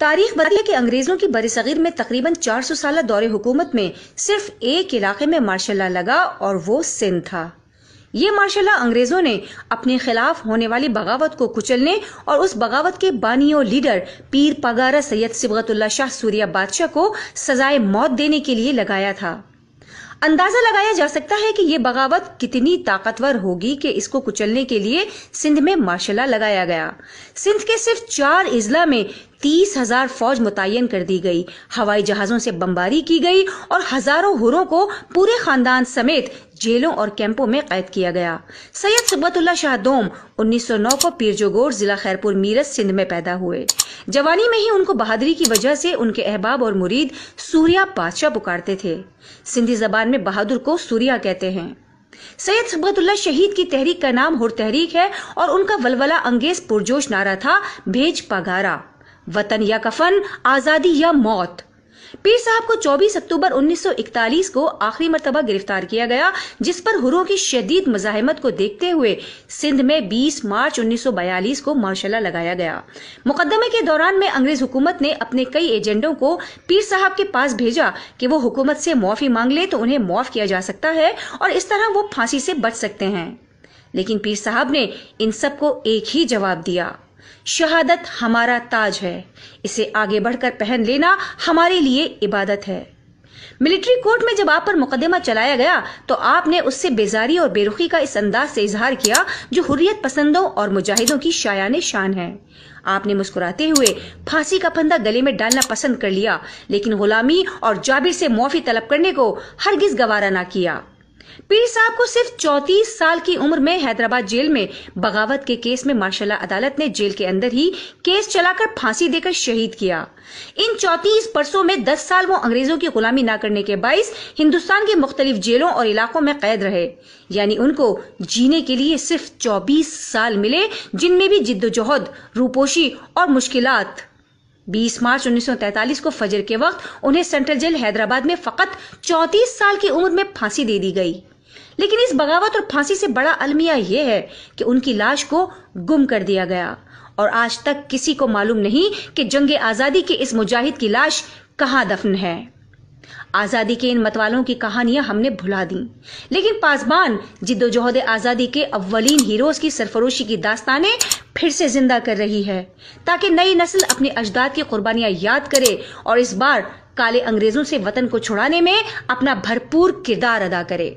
تاریخ بتاتی ہے کہ انگریزوں کی برصغیر میں تقریباً 400 سالہ دور حکومت میں صرف ایک علاقے میں مارشل لا لگا اور وہ سندھ تھا۔ یہ مارشل لا انگریزوں نے اپنے خلاف ہونے والی بغاوت کو کچلنے اور اس بغاوت کے بانی و لیڈر پیر پگارا سید صبغت اللہ شاہ سوریہ بادشاہ کو سزائے موت دینے کے لیے لگایا تھا۔ اندازہ لگایا جا سکتا ہے کہ یہ بغاوت کتنی طاقتور ہوگی کہ اس کو کچلنے کے لیے سندھ میں مارشل لا لگایا گیا۔ سندھ کے صرف 4 اضلاع میں 30,000 فوج متعین کر دی گئی، ہوائی جہازوں سے بمباری کی گئی اور ہزاروں حوروں کو پورے خاندان سمیت جیلوں اور کیمپوں میں قید کیا گیا۔ سید صبغت اللہ شاہ دوم 1909 کو پیر جوگور ضلع خیرپور میرٹھ سندھ میں پیدا ہوئے۔ جوانی میں ہی ان کو بہادری کی وجہ سے ان کے احباب اور مرید سوریہ بادشاہ پکارتے تھے۔ سندھی زبان میں بہادر کو سوریہ کہتے ہیں۔ سید صبغت اللہ شہید کی تحریک کا نام ہر تحریک ہے اور ان کا ولولہ انگیز پرجوش نعرہ تھا بھیج پگارا، وطن یا کفن، آزادی یا موت۔ پیر صاحب کو 24 اکتوبر 1941 کو آخری مرتبہ گرفتار کیا گیا، جس پر حروں کی شدید مزاحمت کو دیکھتے ہوئے سندھ میں 20 مارچ 1942 کو مارشل لا لگایا گیا۔ مقدمے کے دوران میں انگریز حکومت نے اپنے کئی ایجنٹوں کو پیر صاحب کے پاس بھیجا کہ وہ حکومت سے معافی مانگ لے تو انہیں معاف کیا جا سکتا ہے اور اس طرح وہ پھانسی سے بچ سکتے ہیں، لیکن پیر صاحب نے ان سب کو ایک ہی جواب دیا: شہادت ہمارا تاج ہے، اسے آگے بڑھ کر پہن لینا ہمارے لیے عبادت ہے۔ ملٹری کورٹ میں جب آپ پر مقدمہ چلایا گیا تو آپ نے اس سے بیزاری اور بے رخی کا اس انداز سے اظہار کیا جو حریت پسندوں اور مجاہدوں کی شایان شان ہے۔ آپ نے مسکراتے ہوئے پھانسی کا پھندا گلے میں ڈالنا پسند کر لیا، لیکن غلامی اور جابر سے معافی طلب کرنے کو ہرگز گوارا نہ کیا۔ پیر صاحب کو صرف 34 سال کی عمر میں حیدرآباد جیل میں بغاوت کے کیس میں مارشل لا عدالت نے جیل کے اندر ہی کیس چلا کر پھانسی دے کر شہید کیا۔ ان 34 برسوں میں 10 سال وہ انگریزوں کی غلامی نہ کرنے کے باعث ہندوستان کے مختلف جیلوں اور علاقوں میں قید رہے، یعنی ان کو جینے کے لیے صرف 24 سال ملے، جن میں بھی جد و جہد، روپوشی اور مشکلات۔ 20 مارچ 1943 کو فجر کے وقت انہیں سینٹرل جیل حیدرآباد میں فقط 34 سال کی عمر میں پھانسی دے دی گئی۔ لیکن اس بغاوت اور پھانسی سے بڑا المیہ یہ ہے کہ ان کی لاش کو گم کر دیا گیا اور آج تک کسی کو معلوم نہیں کہ جنگ آزادی کے اس مجاہد کی لاش کہاں دفن ہے۔ آزادی کے ان متوالوں کی کہانیاں ہم نے بھلا دیں، لیکن پاسبان جد و جہد آزادی کے اولین ہیروز کی سرفروشی کی داستانیں پھر سے زندہ کر رہی ہے، تاکہ نئی نسل اپنے اجداد کی قربانیاں یاد کرے اور اس بار کالے انگریزوں سے وطن کو چھڑانے میں اپنا بھرپور کردار ادا کرے۔